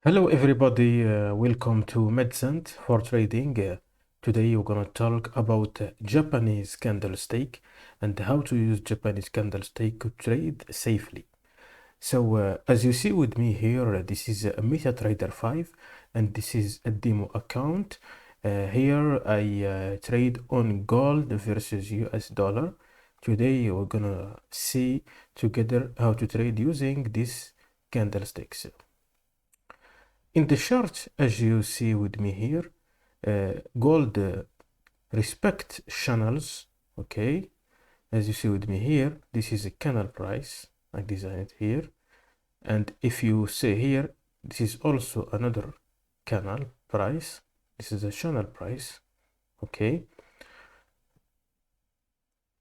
Hello everybody, welcome to MedCent for trading. Today we're gonna talk about Japanese candlestick and how to use Japanese candlestick to trade safely. So as you see with me here, this is a MetaTrader 5 and this is a demo account. Here I trade on gold versus US dollar. Today we're gonna see together how to trade using these candlesticks. In the chart, as you see with me here, gold respect channels, okay? As you see with me here, this is a candle price. I design it here. And if you see here, this is also another candle price. This is a channel price, okay?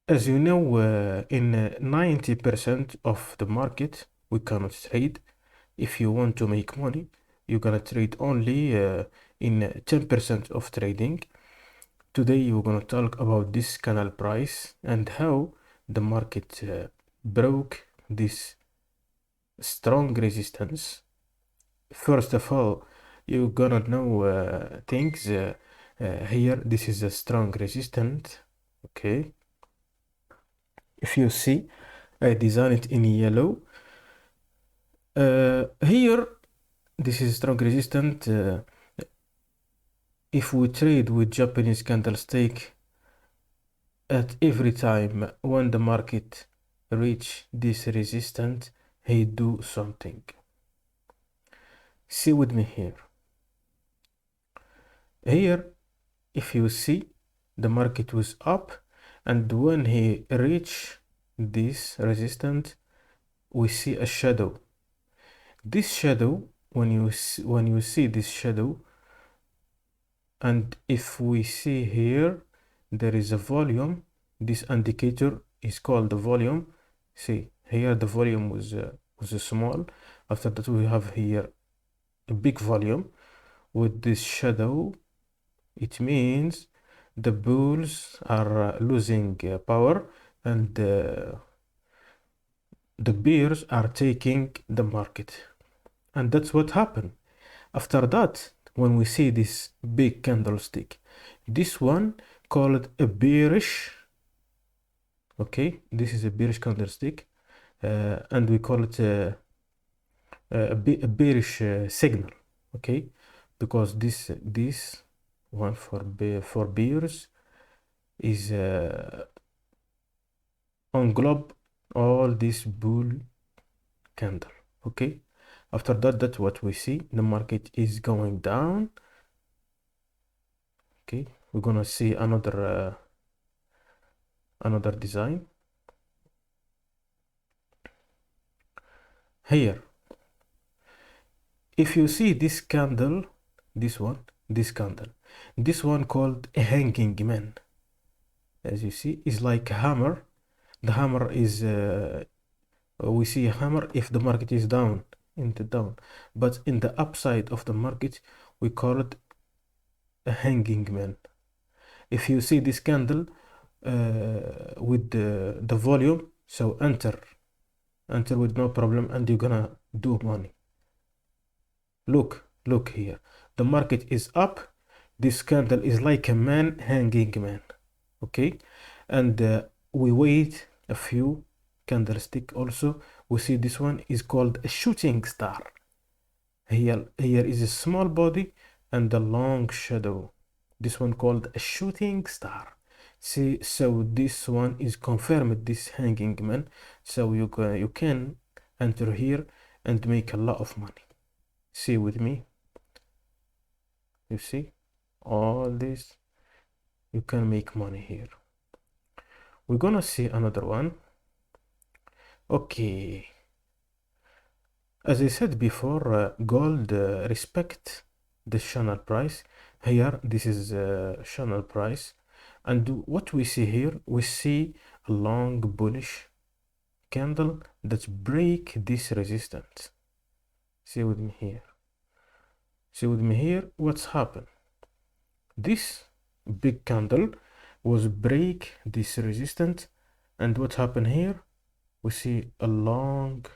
As you know, in 90% of the market, we cannot trade. If you want to make money, you're gonna trade only in 10% of trading. Today we're gonna talk about this candle price and how the market broke this strong resistance. First of all, you're gonna know things here. This is a strong resistance, okay? If you see, I designed it in yellow. Here, this is strong resistance. If we trade with Japanese candlestick at every time when the market reach this resistance, he do something. See with me here. Here, if you see, the market was up, and when he reach this resistance, we see a shadow. This shadow, when you see this shadow, and if we see here, there is a volume. This indicator is called the volume. See here, the volume was small. After that, we have here a big volume with this shadow. It means the bulls are losing power, and the bears are taking the market, and that's what happened. After that, when we see this big candlestick, this one called a bearish, okay, this is a bearish candlestick, and we call it a bearish signal, okay, because this one for bears is on globe all this bull candle, okay. After that, that's what we see. The market is going down. Okay, we're gonna see another design here. If you see this candle, this one called a hanging man, as you see, is like a hammer. The hammer is we see a hammer if the market is down, in the down, but in the upside of the market we call it a hanging man. If you see this candle with the volume, so enter with no problem, and you're gonna do money. Look here, the market is up. This candle is like a man, hanging man, okay. And we wait a few candlestick also. We see this one is called a shooting star. Here is a small body and a long shadow. This one called a shooting star. See, so this one is confirmed, this hanging man. So you can enter here and make a lot of money. See with me. You see all this, you can make money here. We're gonna see another one. Okay, as I said before, gold respect the channel price. Here, this is channel price, and what we see here, we see a long bullish candle that break this resistance. See with me here. See with me here what's happened. This big candle was break this resistance, and what happened here, we see a long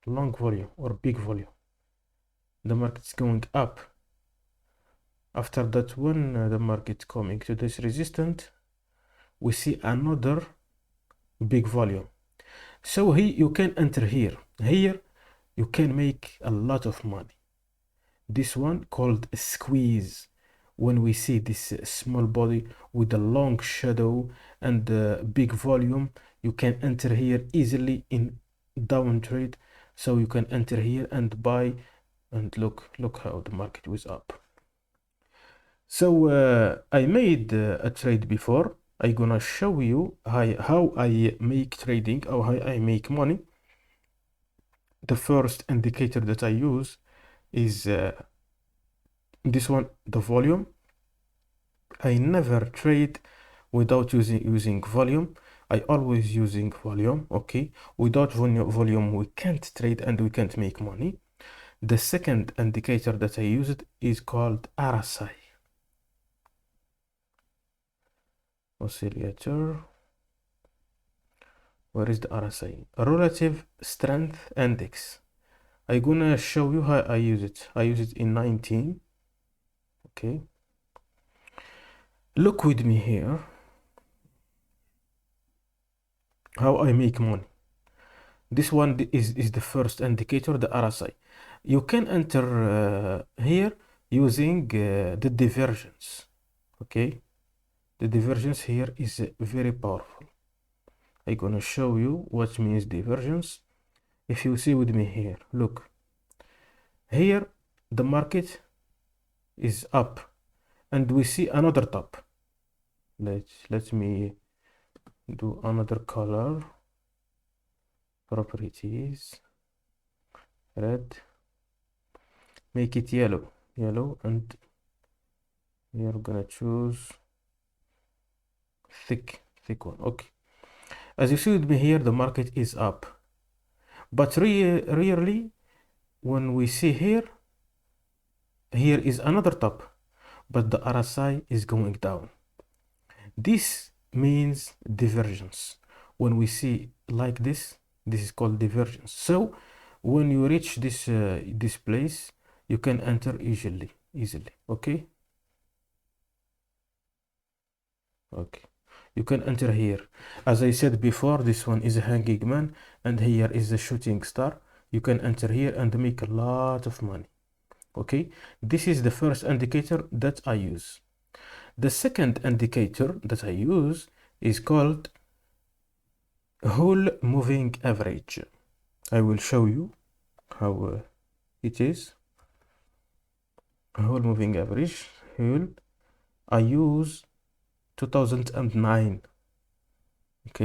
long volume or big volume. The market's going up. After that one, the market coming to this resistance, we see another big volume. So here you can enter here. Here you can make a lot of money. This one called a squeeze. When we see this small body with a long shadow and a big volume, you can enter here easily in down trade. So you can enter here and buy, and look how the market was up. So I made a trade before. I'm gonna show you how I make trading or how I make money. The first indicator that I use is this one, the volume. I never trade without using volume. I always using volume. Okay, without volume we can't trade and we can't make money. The second indicator that I used is called RSI, oscillator. Where is the RSI? Relative Strength Index. I'm gonna show you how I use it. I use it in 19. Okay, look with me here how I make money. This one is the first indicator, the RSI. You can enter here using the divergence. Okay, the divergence here is very powerful. I'm gonna show you what means divergence. If you see with me here, look here, the market is up and we see another top. Let me do another color, properties, red, make it yellow, and we are gonna choose thick one. Okay, as you see with me here, the market is up, but rarely when we see here is another top, but the RSI is going down. This means divergence. When we see like this is called divergence. So when you reach this place, you can enter easily. Okay, you can enter here. As I said before, this one is a hanging man and here is a shooting star. You can enter here and make a lot of money. Okay, this is the first indicator that I use. The second indicator that I use is called whole moving average. I will show you how it is. Whole moving average. I use 2009. Okay,